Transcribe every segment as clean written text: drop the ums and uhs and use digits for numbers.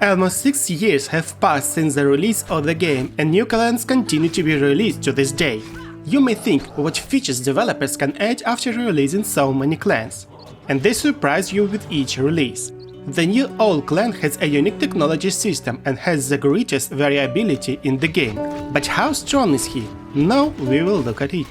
Almost 6 years have passed since the release of the game, and new clans continue to be released to this day. You may think what features developers can add after releasing so many clans, and they surprise you with each release. The new Owl clan has a unique technology system and has the greatest variability in the game. But how strong is he? Now we will look at it.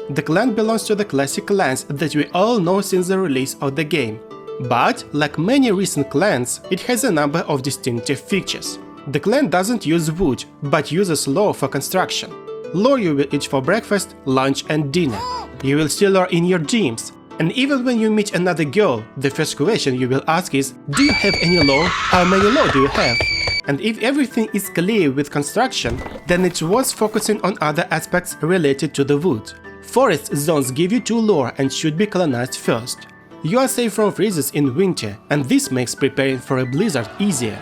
The clan belongs to the classic clans that we all know since the release of the game. But, like many recent clans, it has a number of distinctive features. The clan doesn't use wood, but uses lore for construction. Lore you will eat for breakfast, lunch and dinner. You will steal lore in your dreams. And even when you meet another girl, the first question you will ask is, do you have any lore? How many lore do you have? And if everything is clear with construction, then it's worth focusing on other aspects related to the wood. Forest zones give you 2 lore and should be colonized first. You are safe from freezes in winter, and this makes preparing for a blizzard easier.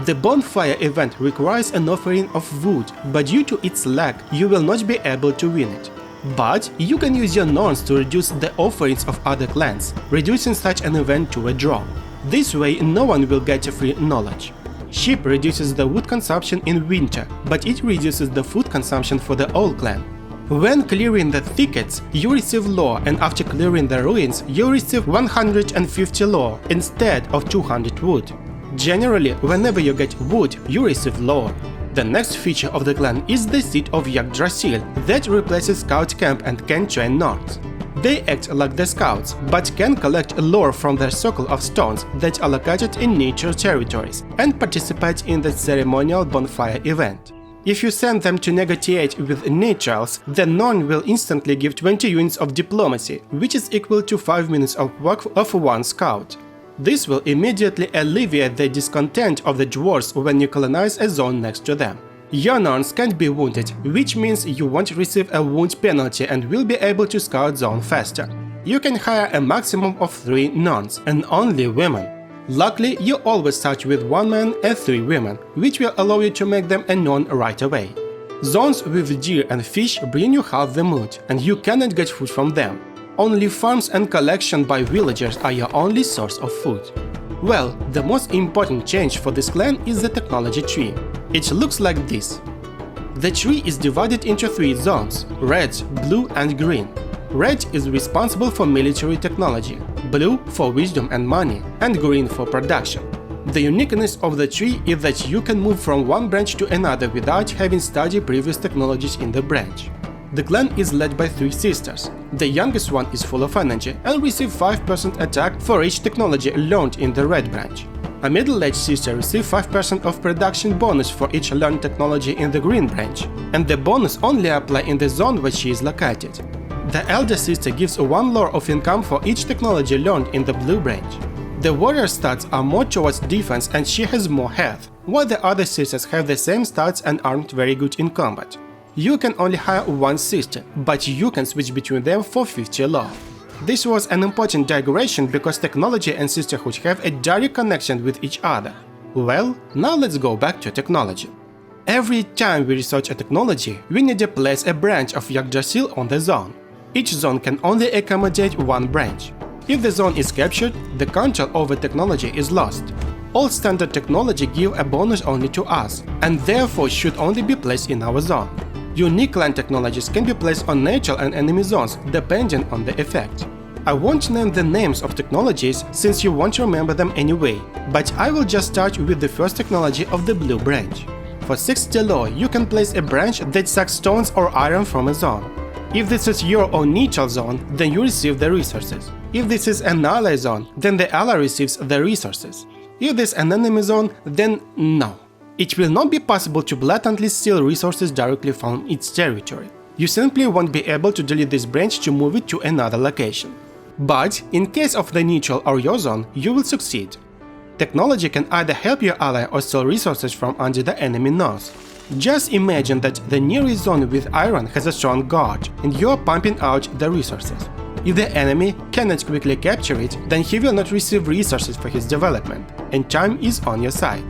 The bonfire event requires an offering of wood, but due to its lack, you will not be able to win it. But you can use your norns to reduce the offerings of other clans, reducing such an event to a draw. This way, no one will get free knowledge. Sheep reduces the wood consumption in winter, but it reduces the food consumption for the Owl clan. When clearing the thickets, you receive lore, and after clearing the ruins, you receive 150 lore instead of 200 wood. Generally, whenever you get wood, you receive lore. The next feature of the clan is the seat of Yggdrasil that replaces Scout Camp and can train Nords. They act like the scouts, but can collect lore from their circle of stones that are located in nature territories and participate in the ceremonial bonfire event. If you send them to negotiate with naturals, then Norn will instantly give 20 units of diplomacy, which is equal to 5 minutes of work of one scout. This will immediately alleviate the discontent of the dwarves when you colonize a zone next to them. Your Norns can't be wounded, which means you won't receive a wound penalty and will be able to scout zone faster. You can hire a maximum of 3 Norns, and only women. Luckily, you always start with 1 man and 3 women, which will allow you to make them a Norn right away. Zones with deer and fish bring you half the mood, and you cannot get food from them. Only farms and collection by villagers are your only source of food. Well, the most important change for this clan is the technology tree. It looks like this. The tree is divided into 3 zones: red, blue and green. Red is responsible for military technology, blue for wisdom and money, and green for production. The uniqueness of the tree is that you can move from one branch to another without having studied previous technologies in the branch. The clan is led by 3 sisters. The youngest one is full of energy and receives 5% attack for each technology learned in the red branch. A middle-aged sister receives 5% of production bonus for each learned technology in the green branch, and the bonus only applies in the zone where she is located. The elder sister gives 1 lore of income for each technology learned in the blue branch. The warrior stats are more towards defense and she has more health, while the other sisters have the same stats and aren't very good in combat. You can only hire 1 sister, but you can switch between them for 50 lore. This was an important digression because technology and sisterhood have a direct connection with each other. Well, now let's go back to technology. Every time we research a technology, we need to place a branch of Yggdrasil on the zone. Each zone can only accommodate 1 branch. If the zone is captured, the control over technology is lost. All standard technology give a bonus only to us, and therefore should only be placed in our zone. Unique clan technologies can be placed on natural and enemy zones, depending on the effect. I won't name the names of technologies since you won't remember them anyway, but I will just start with the first technology of the blue branch. For 60 lore, you can place a branch that sucks stones or iron from a zone. If this is your own neutral zone, then you receive the resources. If this is an ally zone, then the ally receives the resources. If this is an enemy zone, then no. It will not be possible to blatantly steal resources directly from its territory. You simply won't be able to delete this branch to move it to another location. But in case of the neutral or your zone, you will succeed. Technology can either help your ally or steal resources from under the enemy nose. Just imagine that the nearest zone with iron has a strong guard, and you are pumping out the resources. If the enemy cannot quickly capture it, then he will not receive resources for his development, and time is on your side.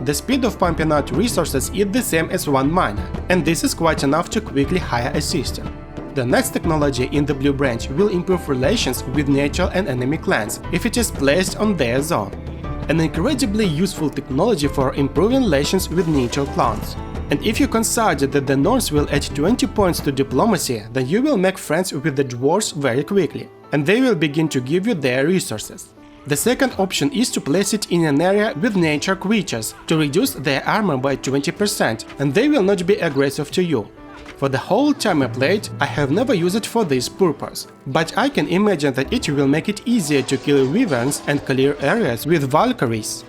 The speed of pumping out resources is the same as one miner, and this is quite enough to quickly hire a system. The next technology in the Blue Branch will improve relations with neutral and enemy clans if it is placed on their zone. An incredibly useful technology for improving relations with neutral clans. And if you consider that the Norse will add 20 points to diplomacy, then you will make friends with the dwarves very quickly, and they will begin to give you their resources. The second option is to place it in an area with nature creatures to reduce their armor by 20%, and they will not be aggressive to you. For the whole time I played, I have never used it for this purpose, but I can imagine that it will make it easier to kill wyverns and clear areas with Valkyries.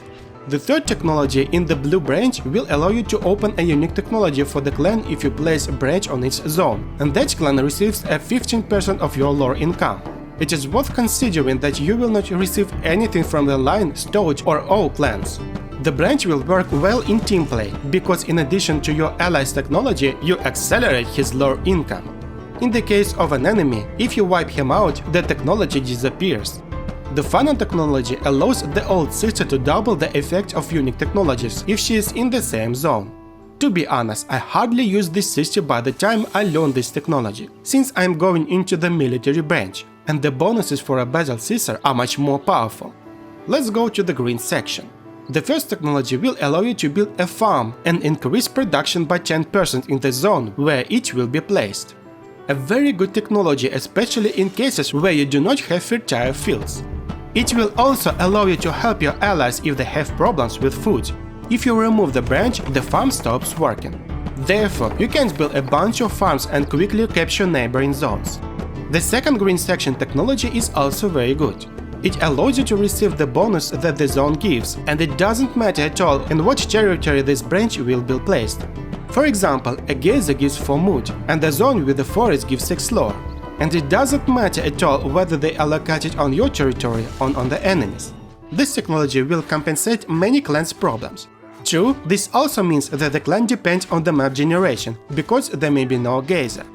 The third technology in the Blue Branch will allow you to open a unique technology for the clan if you place a branch on its zone, and that clan receives a 15% of your lore income. It is worth considering that you will not receive anything from the Lion, Stouch or Oak clans. The branch will work well in team play, because in addition to your ally's technology, you accelerate his lore income. In the case of an enemy, if you wipe him out, the technology disappears. The final technology allows the old sister to double the effect of unique technologies if she is in the same zone. To be honest, I hardly use this sister by the time I learn this technology, since I am going into the military branch, and the bonuses for a battle sister are much more powerful. Let's go to the green section. The first technology will allow you to build a farm and increase production by 10% in the zone where it will be placed. A very good technology, especially in cases where you do not have fertile fields. It will also allow you to help your allies if they have problems with food. If you remove the branch, the farm stops working. Therefore, you can build a bunch of farms and quickly capture neighboring zones. The second green section technology is also very good. It allows you to receive the bonus that the zone gives, and it doesn't matter at all in what territory this branch will be placed. For example, a geyser gives 4 mood, and the zone with the forest gives 6 lore. And it doesn't matter at all whether they are located on your territory or on the enemies. This technology will compensate many clans' problems. True, this also means that the clan depends on the map generation, because there may be no geyser.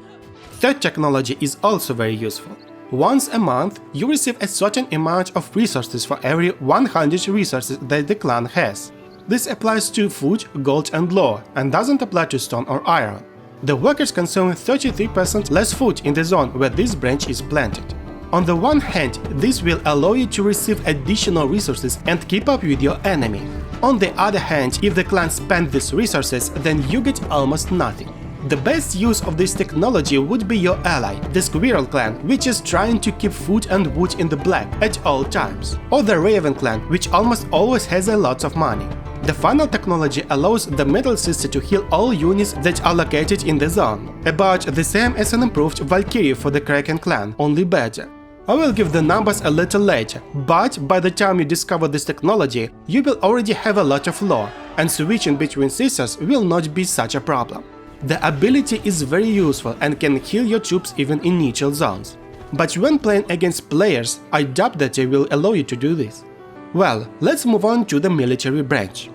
Third technology is also very useful. Once a month, you receive a certain amount of resources for every 100 resources that the clan has. This applies to food, gold and lore, and doesn't apply to stone or iron. The workers consume 33% less food in the zone where this branch is planted. On the one hand, this will allow you to receive additional resources and keep up with your enemy. On the other hand, if the clan spends these resources, then you get almost nothing. The best use of this technology would be your ally, the Squirrel clan, which is trying to keep food and wood in the black at all times, or the Raven clan, which almost always has a lot of money. The final technology allows the Metal Sister to heal all units that are located in the zone, about the same as an improved Valkyrie for the Kraken clan, only better. I will give the numbers a little later, but by the time you discover this technology, you will already have a lot of lore, and switching between sisters will not be such a problem. The ability is very useful and can heal your troops even in neutral zones. But when playing against players, I doubt that they will allow you to do this. Well, let's move on to the military branch.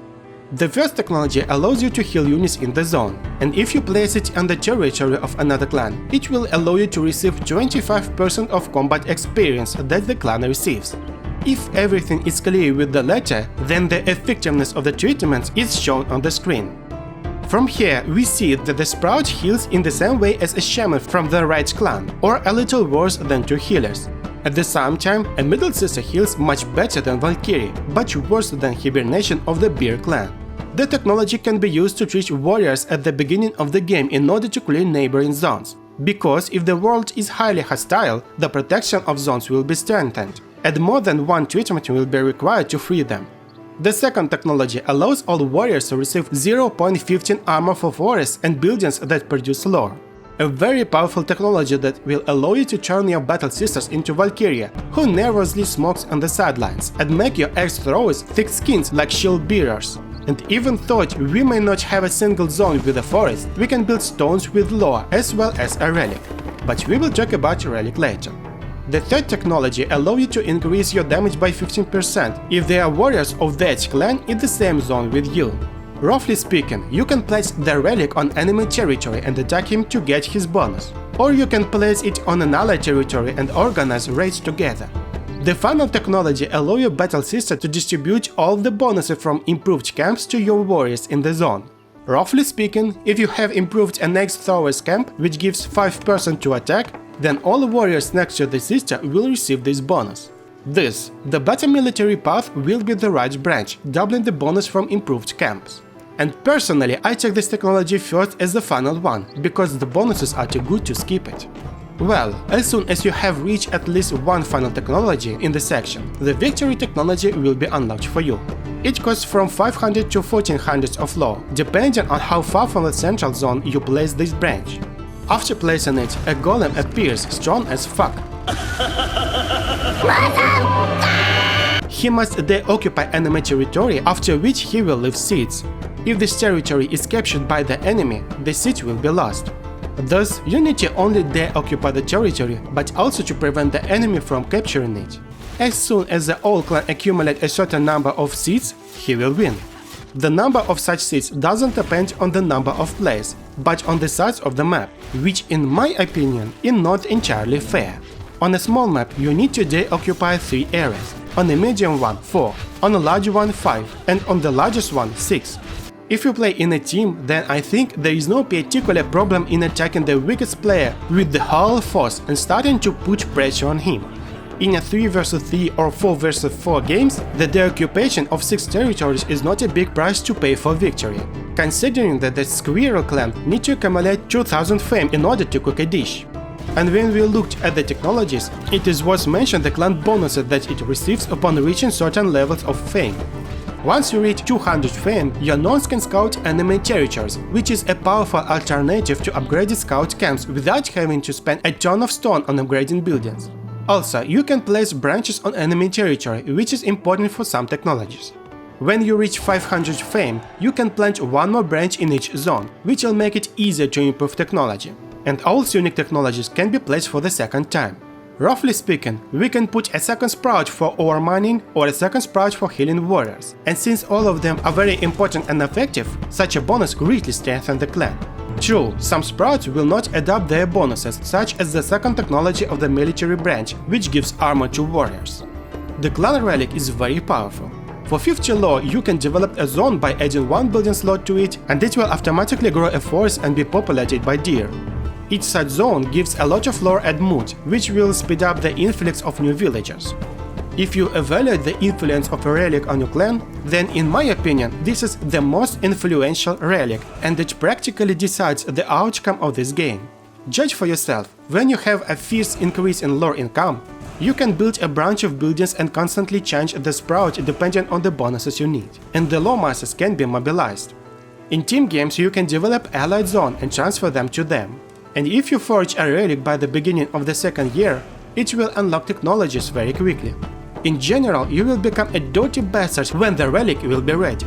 The first technology allows you to heal units in the zone, and if you place it on the territory of another clan, it will allow you to receive 25% of combat experience that the clan receives. If everything is clear with the latter, then the effectiveness of the treatment is shown on the screen. From here, we see that the Sprout heals in the same way as a Shaman from the right clan, or a little worse than 2 healers. At the same time, a Middle Sister heals much better than Valkyrie, but worse than Hibernation of the Bear clan. The technology can be used to treat warriors at the beginning of the game in order to clear neighboring zones, because if the world is highly hostile, the protection of zones will be strengthened, and more than one treatment will be required to free them. The second technology allows all warriors to receive 0.15 armor for forests and buildings that produce lore. A very powerful technology that will allow you to turn your battle sisters into Valkyria, who nervously smokes on the sidelines, and make your axe throwers thick skins like shield bearers. And even though we may not have a single zone with a forest, we can build stones with lore as well as a relic. But we will talk about relic later. The third technology allows you to increase your damage by 15% if there are warriors of that clan in the same zone with you. Roughly speaking, you can place the relic on enemy territory and attack him to get his bonus, or you can place it on an ally territory and organize raids together. The final technology allows your battle system to distribute all the bonuses from improved camps to your warriors in the zone. Roughly speaking, if you have improved an axe thrower's camp, which gives 5% to attack, then all warriors next to the sister will receive this bonus. The better military path will be the right branch, doubling the bonus from improved camps. And personally, I take this technology first as the final one, because the bonuses are too good to skip it. Well, as soon as you have reached at least one final technology in the section, the victory technology will be unlocked for you. It costs from 500 to 1400 of law, depending on how far from the central zone you place this branch. After placing it, a golem appears strong as fuck. He must de-occupy enemy territory, after which he will leave seeds. If this territory is captured by the enemy, the siege will be lost. Thus, you need to only de-occupy the territory, but also to prevent the enemy from capturing it. As soon as the old clan accumulates a certain number of seeds, he will win. The number of such seeds doesn't depend on the number of players, but on the size of the map, which in my opinion is not entirely fair. On a small map you need to de-occupy 3 areas, on a medium one 4, on a large one 5, and on the largest one 6. If you play in a team, then I think there is no particular problem in attacking the weakest player with the whole force and starting to put pressure on him. In a 3 vs 3 or 4 vs 4 games, the deoccupation of 6 territories is not a big price to pay for victory, considering that the Squirrel clan need to accumulate 2000 fame in order to cook a dish. And when we looked at the technologies, it is worth mentioning the clan bonuses that it receives upon reaching certain levels of fame. Once you reach 200 fame, your nons can scout enemy territories, which is a powerful alternative to upgraded scout camps without having to spend a ton of stone on upgrading buildings. Also, you can place branches on enemy territory, which is important for some technologies. When you reach 500 fame, you can plant one more branch in each zone, which will make it easier to improve technology. And all unique technologies can be placed for the second time. Roughly speaking, we can put a second sprout for ore mining or a second sprout for healing warriors, and since all of them are very important and effective, such a bonus greatly strengthens the clan. True, some sprouts will not adopt their bonuses, such as the second technology of the military branch, which gives armor to warriors. The clan relic is very powerful. For 50 lore, you can develop a zone by adding 1 building slot to it, and it will automatically grow a forest and be populated by deer. Each such zone gives a lot of lore and mood, which will speed up the influx of new villagers. If you evaluate the influence of a relic on your clan, then in my opinion this is the most influential relic, and it practically decides the outcome of this game. Judge for yourself. When you have a fierce increase in lore income, you can build a branch of buildings and constantly change the sprout depending on the bonuses you need, and the lore masses can be mobilized. In team games you can develop allied zone and transfer them to them. And if you forge a relic by the beginning of the second year, it will unlock technologies very quickly. In general, you will become a dirty bastard when the relic will be ready.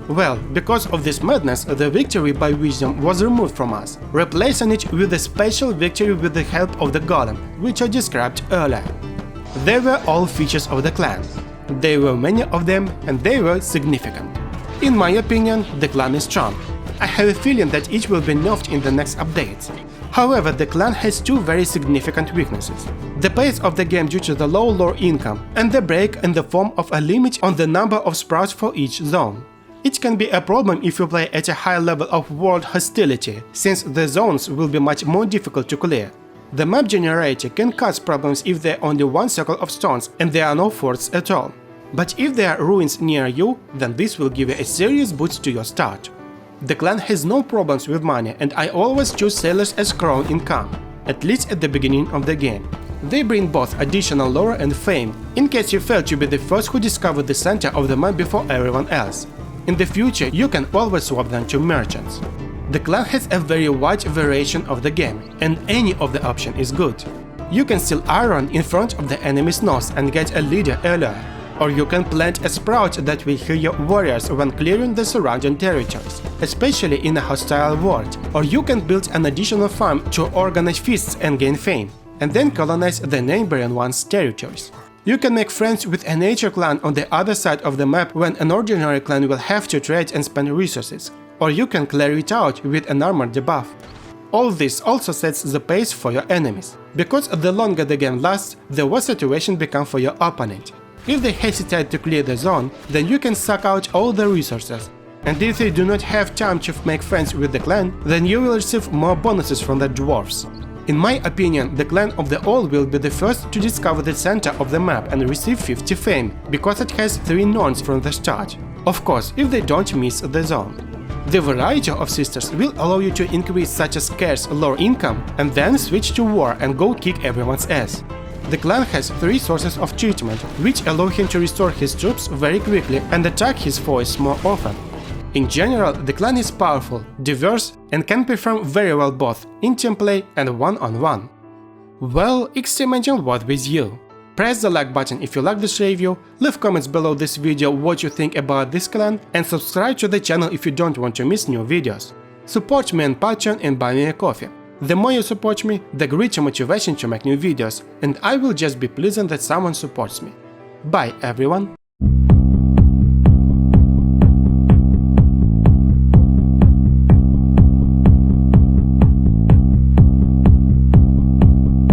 Well, because of this madness, the victory by wisdom was removed from us, replacing it with a special victory with the help of the golem, which I described earlier. They were all features of the clan. There were many of them, and they were significant. In my opinion, the clan is strong. I have a feeling that it will be nerfed in the next updates. However, the clan has 2 very significant weaknesses: the pace of the game due to the low lore income, and the break in the form of a limit on the number of sprouts for each zone. It can be a problem if you play at a high level of world hostility, since the zones will be much more difficult to clear. The map generator can cause problems if there are only one circle of stones and there are no forts at all. But if there are ruins near you, then this will give you a serious boost to your start. The clan has no problems with money, and I always choose sailors as crown income, at least at the beginning of the game. They bring both additional lore and fame, in case you fail to be the first who discovered the center of the map before everyone else. In the future, you can always swap them to merchants. The clan has a very wide variation of the game, and any of the option is good. You can steal iron in front of the enemy's nose and get a leader earlier. Or you can plant a sprout that will heal your warriors when clearing the surrounding territories, especially in a hostile world. Or you can build an additional farm to organize feasts and gain fame, and then colonize the neighboring one's territories. You can make friends with a nature clan on the other side of the map when an ordinary clan will have to trade and spend resources. Or you can clear it out with an armor debuff. All this also sets the pace for your enemies, because the longer the game lasts, the worse situation becomes for your opponent. If they hesitate to clear the zone, then you can suck out all the resources. And if they do not have time to make friends with the clan, then you will receive more bonuses from the dwarves. In my opinion, the clan of the Owl will be the first to discover the center of the map and receive 50 fame, because it has 3 norns from the start. Of course, if they don't miss the zone. The variety of sisters will allow you to increase such as scarce low income and then switch to war and go kick everyone's ass. The clan has 3 sources of treatment, which allow him to restore his troops very quickly and attack his foes more often. In general, the clan is powerful, diverse, and can perform very well both in team play and one-on-one. Well, extreme engine was with you. Press the like button if you like this review, leave comments below this video what you think about this clan, and subscribe to the channel if you don't want to miss new videos. Support me on Patreon and buy me a coffee. The more you support me, the greater motivation to make new videos, and I will just be pleased that someone supports me. Bye everyone!